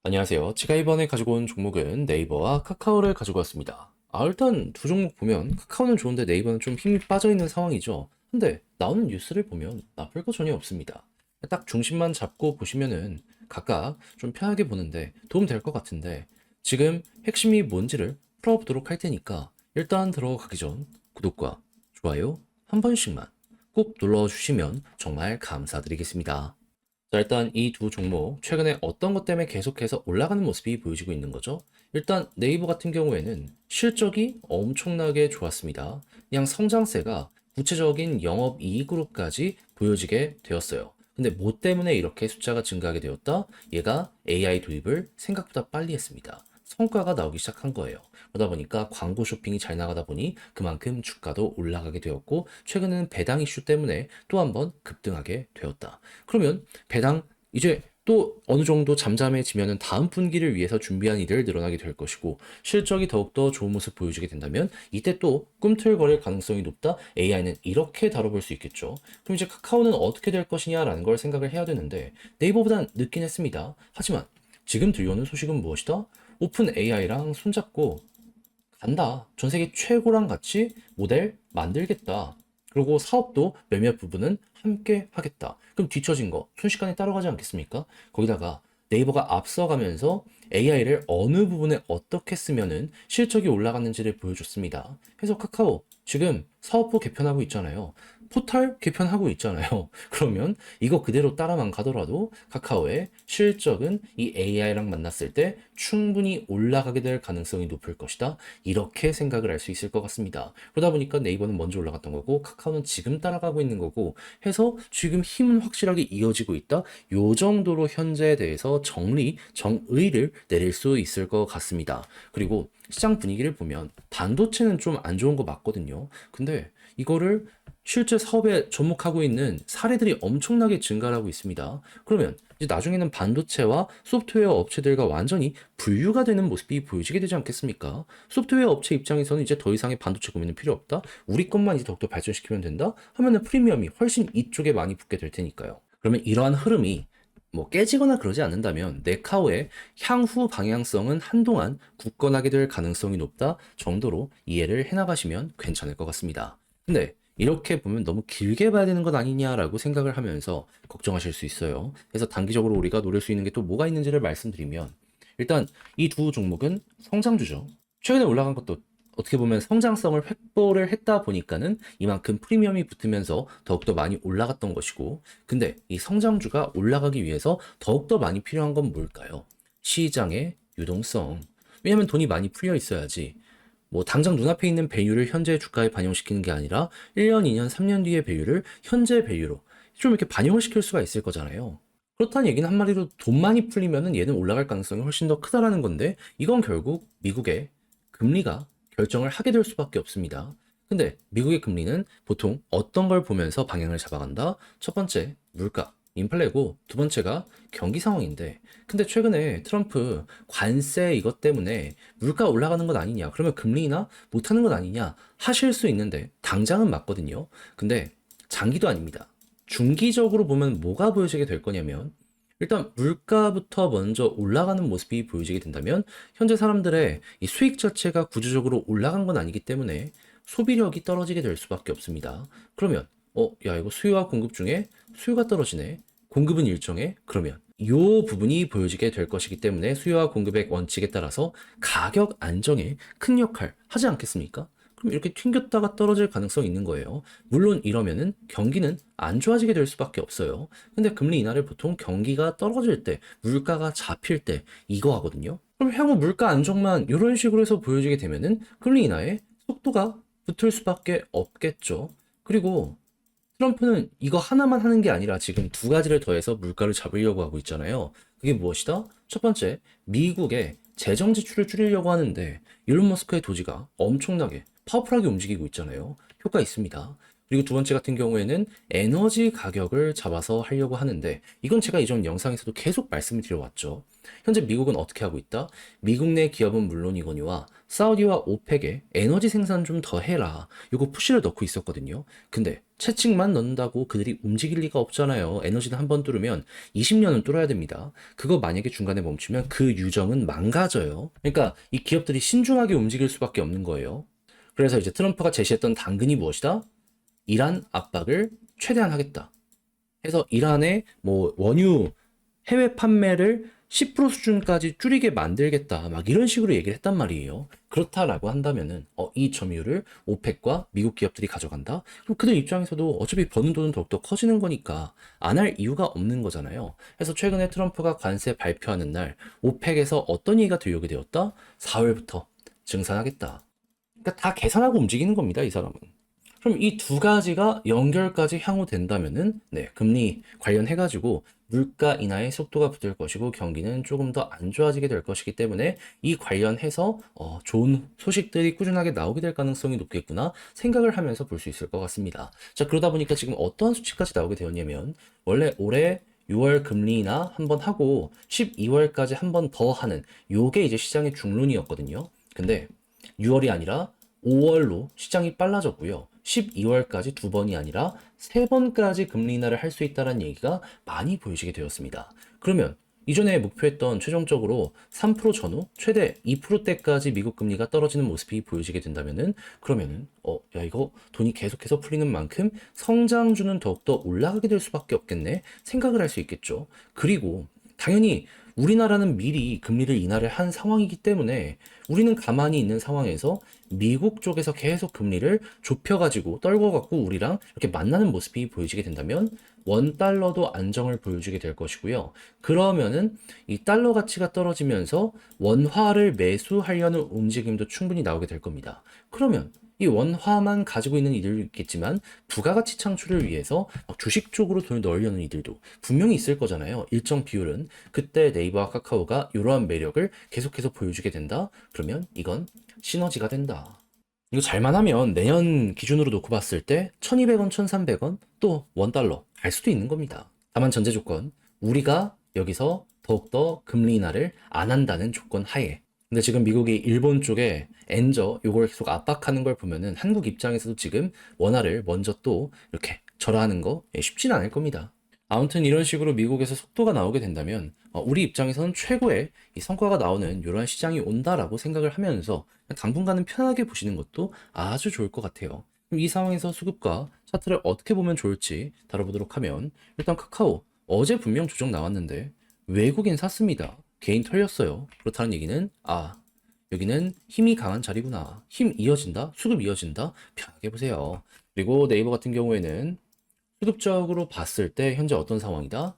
안녕하세요. 제가 이번에 가지고 온 종목은 네이버와 카카오를 가지고 왔습니다. 일단 두 종목 보면 카카오는 좋은데 네이버는 좀 힘이 빠져 있는 상황이죠. 근데 나오는 뉴스를 보면 나쁠 거 전혀 없습니다. 딱 중심만 잡고 보시면은 각각 좀 편하게 보는데 도움 될 것 같은데 지금 핵심이 뭔지를 풀어보도록 할 테니까 일단 들어가기 전 구독과 좋아요 한 번씩만 꼭 눌러주시면 정말 감사드리겠습니다. 자, 일단 이 두 종목 최근에 어떤 것 때문에 계속해서 올라가는 모습이 보여지고 있는 거죠? 일단 네이버 같은 경우에는 실적이 엄청나게 좋았습니다. 그냥 성장세가 구체적인 영업이익으로까지 보여지게 되었어요. 근데 뭐 때문에 이렇게 숫자가 증가하게 되었다? 얘가 AI 도입을 생각보다 빨리 했습니다. 성과가 나오기 시작한 거예요. 그러다 보니까 광고 쇼핑이 잘 나가다 보니 그만큼 주가도 올라가게 되었고, 최근에는 배당 이슈 때문에 또 한 번 급등하게 되었다. 그러면 배당 이제 또 어느 정도 잠잠해지면은 다음 분기를 위해서 준비한 일을 늘어나게 될 것이고, 실적이 더욱더 좋은 모습 보여주게 된다면 이때 또 꿈틀거릴 가능성이 높다. AI는 이렇게 다뤄볼 수 있겠죠. 그럼 이제 카카오는 어떻게 될 것이냐라는 걸 생각을 해야 되는데, 네이버보단 늦긴 했습니다. 하지만 지금 들려오는 소식은 무엇이다? 오픈 AI랑 손잡고 간다. 전 세계 최고랑 같이 모델 만들겠다. 그리고 사업도 몇몇 부분은 함께 하겠다. 그럼 뒤처진 거 순식간에 따라가지 않겠습니까? 거기다가 네이버가 앞서가면서 AI를 어느 부분에 어떻게 쓰면은 실적이 올라갔는지를 보여줬습니다. 그래서 카카오 지금 사업부 개편하고 있잖아요. 포털 개편하고 있잖아요. 그러면 이거 그대로 따라만 가더라도 카카오의 실적은 이 AI랑 만났을 때 충분히 올라가게 될 가능성이 높을 것이다. 이렇게 생각을 할 수 있을 것 같습니다. 그러다 보니까 네이버는 먼저 올라갔던 거고 카카오는 지금 따라가고 있는 거고 해서 지금 힘은 확실하게 이어지고 있다. 요 정도로 현재에 대해서 정의를 내릴 수 있을 것 같습니다. 그리고 시장 분위기를 보면 반도체는 좀 안 좋은 거 맞거든요. 근데 이거를 실제 사업에 접목하고 있는 사례들이 엄청나게 증가하고 있습니다. 그러면 이제 나중에는 반도체와 소프트웨어 업체들과 완전히 분류가 되는 모습이 보여지게 되지 않겠습니까? 소프트웨어 업체 입장에서는 이제 더 이상의 반도체 고민은 필요 없다. 우리 것만 이제 더욱더 발전시키면 된다. 하면은 프리미엄이 훨씬 이쪽에 많이 붙게 될 테니까요. 그러면 이러한 흐름이 뭐 깨지거나 그러지 않는다면 네카오의 향후 방향성은 한동안 굳건하게 될 가능성이 높다 정도로 이해를 해나가시면 괜찮을 것 같습니다. 근데 이렇게 보면 너무 길게 봐야 되는 것 아니냐라고 생각을 하면서 걱정하실 수 있어요. 그래서 단기적으로 우리가 노릴 수 있는 게 또 뭐가 있는지를 말씀드리면, 일단 이 두 종목은 성장주죠. 최근에 올라간 것도 어떻게 보면 성장성을 획보를 했다 보니까는 이만큼 프리미엄이 붙으면서 더욱더 많이 올라갔던 것이고, 근데 이 성장주가 올라가기 위해서 더욱더 많이 필요한 건 뭘까요? 시장의 유동성. 왜냐면 돈이 많이 풀려 있어야지 뭐 당장 눈앞에 있는 밸류를 현재 주가에 반영시키는 게 아니라 1년, 2년, 3년 뒤의 밸류를 현재 밸류로 좀 이렇게 반영을 시킬 수가 있을 거잖아요. 그렇다는 얘기는 한마디로 돈 많이 풀리면은 얘는 올라갈 가능성이 훨씬 더 크다라는 건데, 이건 결국 미국의 금리가 결정을 하게 될 수밖에 없습니다. 근데 미국의 금리는 보통 어떤 걸 보면서 방향을 잡아간다? 첫 번째, 물가, 인플레고, 두 번째가 경기 상황인데, 근데 최근에 트럼프 관세 이것 때문에 물가 올라가는 것 아니냐, 그러면 금리 인하 못하는 것 아니냐 하실 수 있는데 당장은 맞거든요. 근데 장기도 아닙니다. 중기적으로 보면 뭐가 보여지게 될 거냐면, 일단 물가부터 먼저 올라가는 모습이 보여지게 된다면 현재 사람들의 이 수익 자체가 구조적으로 올라간 건 아니기 때문에 소비력이 떨어지게 될 수밖에 없습니다. 그러면 야, 이거 수요와 공급 중에 수요가 떨어지네. 공급은 일정해. 그러면 이 부분이 보여지게 될 것이기 때문에 수요와 공급의 원칙에 따라서 가격 안정에 큰 역할 하지 않겠습니까? 그럼 이렇게 튕겼다가 떨어질 가능성이 있는 거예요. 물론 이러면은 경기는 안 좋아지게 될 수밖에 없어요. 근데 금리 인하를 보통 경기가 떨어질 때, 물가가 잡힐 때 이거 하거든요. 그럼 향후 물가 안정만 이런 식으로 해서 보여지게 되면은 금리 인하에 속도가 붙을 수밖에 없겠죠. 그리고 트럼프는 이거 하나만 하는 게 아니라 지금 두 가지를 더해서 물가를 잡으려고 하고 있잖아요. 그게 무엇이다? 첫 번째, 미국의 재정 지출을 줄이려고 하는데 일론 머스크의 도지가 엄청나게 파워풀하게 움직이고 있잖아요. 효과 있습니다. 그리고 두 번째 같은 경우에는 에너지 가격을 잡아서 하려고 하는데, 이건 제가 이전 영상에서도 계속 말씀을 드려왔죠. 현재 미국은 어떻게 하고 있다? 미국 내 기업은 물론이거니와 사우디와 오펙에 에너지 생산 좀 더 해라, 요거 푸시를 넣고 있었거든요. 근데 채찍만 넣는다고 그들이 움직일 리가 없잖아요. 에너지는 한 번 뚫으면 20년은 뚫어야 됩니다. 그거 만약에 중간에 멈추면 그 유정은 망가져요. 그러니까 이 기업들이 신중하게 움직일 수밖에 없는 거예요. 그래서 이제 트럼프가 제시했던 당근이 무엇이다? 이란 압박을 최대한 하겠다. 해서 이란의 뭐 원유 해외 판매를 10% 수준까지 줄이게 만들겠다. 막 이런 식으로 얘기를 했단 말이에요. 그렇다라고 한다면은 이 점유율을 오펙과 미국 기업들이 가져간다? 그럼 그들 입장에서도 어차피 버는 돈은 더욱더 커지는 거니까 안 할 이유가 없는 거잖아요. 그래서 최근에 트럼프가 관세 발표하는 날 오펙에서 어떤 얘기가 들려오게 되었다? 4월부터 증산하겠다. 그러니까 다 계산하고 움직이는 겁니다, 이 사람은. 그럼 이 두 가지가 연결까지 향후 된다면은 금리 관련해가지고 물가 인하의 속도가 붙을 것이고 경기는 조금 더 안 좋아지게 될 것이기 때문에 이 관련해서 좋은 소식들이 꾸준하게 나오게 될 가능성이 높겠구나 생각을 하면서 볼 수 있을 것 같습니다. 자, 그러다 보니까 지금 어떠한 수치까지 나오게 되었냐면 원래 올해 6월 금리 인하 한번 하고 12월까지 한 번 더 하는 요게 이제 시장의 중론이었거든요. 근데 6월이 아니라 5월로 시장이 빨라졌고요. 12월까지 두 번이 아니라 세 번까지 금리 인하를 할 수 있다는 얘기가 많이 보여지게 되었습니다. 그러면 이전에 목표했던 최종적으로 3% 전후 최대 2%대까지 미국 금리가 떨어지는 모습이 보여지게 된다면은 그러면은 야 이거 돈이 계속해서 풀리는 만큼 성장주는 더욱더 올라가게 될 수밖에 없겠네 생각을 할 수 있겠죠. 그리고 당연히 우리나라는 미리 금리를 인하를 한 상황이기 때문에 우리는 가만히 있는 상황에서 미국 쪽에서 계속 금리를 좁혀가지고 떨궈갖고 우리랑 이렇게 만나는 모습이 보여지게 된다면 원 달러도 안정을 보여주게 될 것이고요. 그러면은 이 달러 가치가 떨어지면서 원화를 매수하려는 움직임도 충분히 나오게 될 겁니다. 그러면 이 원화만 가지고 있는 이들도 있겠지만 부가가치 창출을 위해서 막 주식 쪽으로 돈을 넣으려는 이들도 분명히 있을 거잖아요. 일정 비율은. 그때 네이버와 카카오가 이러한 매력을 계속해서 보여주게 된다? 그러면 이건 시너지가 된다. 이거 잘만 하면 내년 기준으로 놓고 봤을 때 1200원, 1300원 또 원달러 갈 수도 있는 겁니다. 다만 전제 조건, 우리가 여기서 더욱더 금리 인하를 안 한다는 조건 하에. 근데 지금 미국이 일본 쪽에 엔저 요걸 계속 압박하는 걸 보면은 한국 입장에서도 지금 원화를 먼저 또 이렇게 절하하는 거 쉽진 않을 겁니다. 아무튼 이런 식으로 미국에서 속도가 나오게 된다면 우리 입장에서는 최고의 이 성과가 나오는 이러한 시장이 온다라고 생각을 하면서 당분간은 편하게 보시는 것도 아주 좋을 것 같아요. 그럼 이 상황에서 수급과 차트를 어떻게 보면 좋을지 다뤄보도록 하면 일단 카카오 어제 분명 조정 나왔는데 외국인 샀습니다. 개인 털렸어요. 그렇다는 얘기는 여기는 힘이 강한 자리구나. 힘 이어진다? 수급 이어진다? 편하게 보세요. 그리고 네이버 같은 경우에는 수급적으로 봤을 때 현재 어떤 상황이다?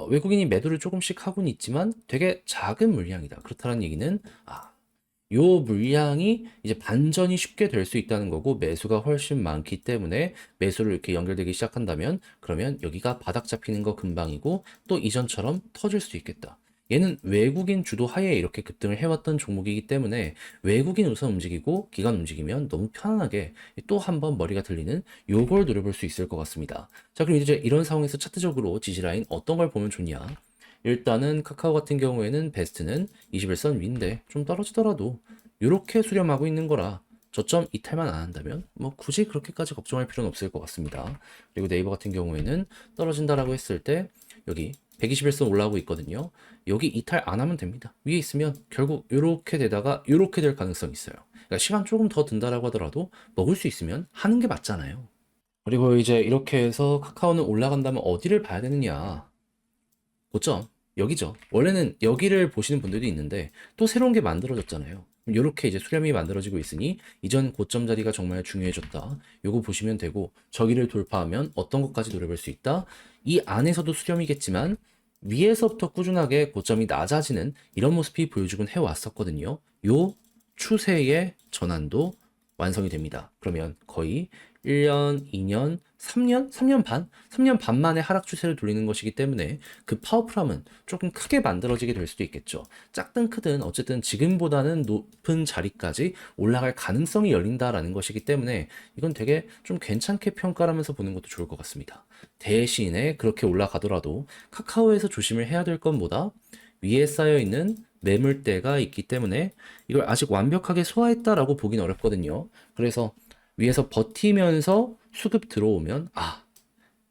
외국인이 매도를 조금씩 하고는 있지만 되게 작은 물량이다. 그렇다는 얘기는 요 물량이 이제 반전이 쉽게 될 수 있다는 거고 매수가 훨씬 많기 때문에 매수를 이렇게 연결되기 시작한다면 그러면 여기가 바닥 잡히는 거 금방이고 또 이전처럼 터질 수 있겠다. 얘는 외국인 주도 하에 이렇게 급등을 해왔던 종목이기 때문에 외국인 우선 움직이고 기관 움직이면 너무 편안하게 또 한 번 머리가 들리는 요걸 노려볼 수 있을 것 같습니다. 자, 그럼 이제 이런 상황에서 차트적으로 지지라인 어떤 걸 보면 좋냐? 일단은 카카오 같은 경우에는 베스트는 21선 위인데 좀 떨어지더라도 이렇게 수렴하고 있는 거라 저점 이탈만 안 한다면 뭐 굳이 그렇게까지 걱정할 필요는 없을 것 같습니다. 그리고 네이버 같은 경우에는 떨어진다라고 했을 때 여기 121선 올라오고 있거든요. 여기 이탈 안 하면 됩니다. 위에 있으면 결국 이렇게 되다가 이렇게 될 가능성이 있어요. 그러니까 시간 조금 더 든다라고 하더라도 먹을 수 있으면 하는 게 맞잖아요. 그리고 이제 이렇게 해서 카카오는 올라간다면 어디를 봐야 되느냐? 고점 여기죠. 원래는 여기를 보시는 분들도 있는데 또 새로운 게 만들어졌잖아요. 이렇게 이제 수렴이 만들어지고 있으니 이전 고점 자리가 정말 중요해졌다. 요거 보시면 되고 저기를 돌파하면 어떤 것까지 노려볼 수 있다. 이 안에서도 수렴이겠지만 위에서부터 꾸준하게 고점이 낮아지는 이런 모습이 보여주곤 해왔었거든요. 요 추세의 전환도 완성이 됩니다. 그러면 거의 1년, 2년, 3년, 3년 반? 3년 반 만에 하락 추세를 돌리는 것이기 때문에 그 파워풀함은 조금 크게 만들어지게 될 수도 있겠죠. 작든 크든 어쨌든 지금보다는 높은 자리까지 올라갈 가능성이 열린다라는 것이기 때문에 이건 되게 좀 괜찮게 평가하면서 보는 것도 좋을 것 같습니다. 대신에 그렇게 올라가더라도 카카오에서 조심을 해야 될 건 뭐다? 위에 쌓여있는 매물대가 있기 때문에 이걸 아직 완벽하게 소화했다라고 보긴 어렵거든요. 그래서 위에서 버티면서 수급 들어오면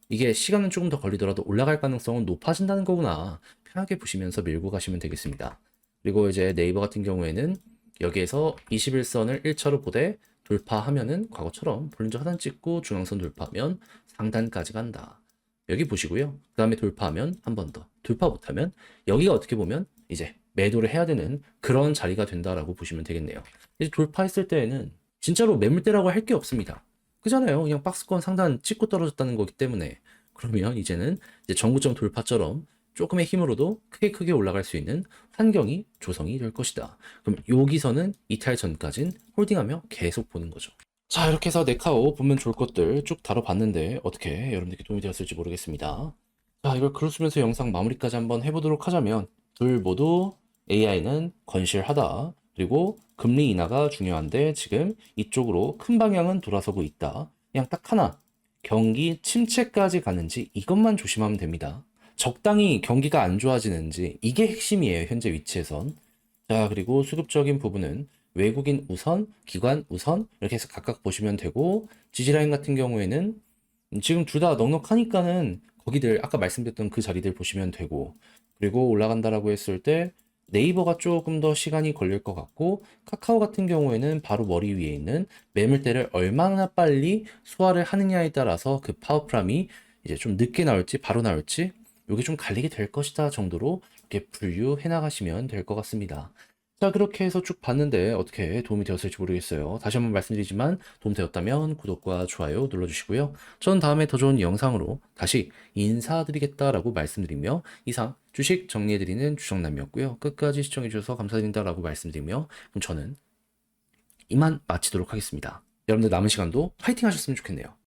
이게 시간은 조금 더 걸리더라도 올라갈 가능성은 높아진다는 거구나. 편하게 보시면서 밀고 가시면 되겠습니다. 그리고 이제 네이버 같은 경우에는 여기에서 21선을 1차로 보되 돌파하면은 과거처럼 볼린저 하단 찍고 중앙선 돌파하면 상단까지 간다. 여기 보시고요. 그 다음에 돌파하면 한 번 더. 돌파 못하면 여기가 어떻게 보면 이제 매도를 해야 되는 그런 자리가 된다라고 보시면 되겠네요. 이제 돌파했을 때에는 진짜로 매물대라고 할 게 없습니다. 그잖아요. 그냥 박스권 상단 찍고 떨어졌다는 거기 때문에. 그러면 이제는 이제 정구점 돌파처럼 조금의 힘으로도 크게 올라갈 수 있는 환경이 조성이 될 것이다. 그럼 여기서는 이탈 전까진 홀딩하며 계속 보는 거죠. 자, 이렇게 해서 네카오 보면 좋을 것들 쭉 다뤄봤는데 어떻게 여러분들께 도움이 되었을지 모르겠습니다. 자, 이걸 글을 쓰면서 영상 마무리까지 한번 해보도록 하자면 둘 모두 AI는 건실하다. 그리고 금리 인하가 중요한데 지금 이쪽으로 큰 방향은 돌아서고 있다. 그냥 딱 하나. 경기 침체까지 가는지 이것만 조심하면 됩니다. 적당히 경기가 안 좋아지는지 이게 핵심이에요. 현재 위치에선. 자, 그리고 수급적인 부분은 외국인 우선, 기관 우선 이렇게 해서 각각 보시면 되고 지지라인 같은 경우에는 지금 둘 다 넉넉하니까는 거기들 아까 말씀드렸던 그 자리들 보시면 되고 그리고 올라간다라고 했을 때 네이버가 조금 더 시간이 걸릴 것 같고 카카오 같은 경우에는 바로 머리 위에 있는 매물대를 얼마나 빨리 소화를 하느냐에 따라서 그 파워프람이 이제 좀 늦게 나올지 바로 나올지 이게 좀 갈리게 될 것이다 정도로 이렇게 분류해 나가시면 될 것 같습니다. 자, 그렇게 해서 쭉 봤는데 어떻게 도움이 되었을지 모르겠어요. 다시 한번 말씀드리지만 도움되었다면 구독과 좋아요 눌러주시고요. 전 다음에 더 좋은 영상으로 다시 인사드리겠다라고 말씀드리며 이상 주식 정리해드리는 주정남이었고요. 끝까지 시청해주셔서 감사드린다라고 말씀드리며 그럼 저는 이만 마치도록 하겠습니다. 여러분들 남은 시간도 파이팅 하셨으면 좋겠네요.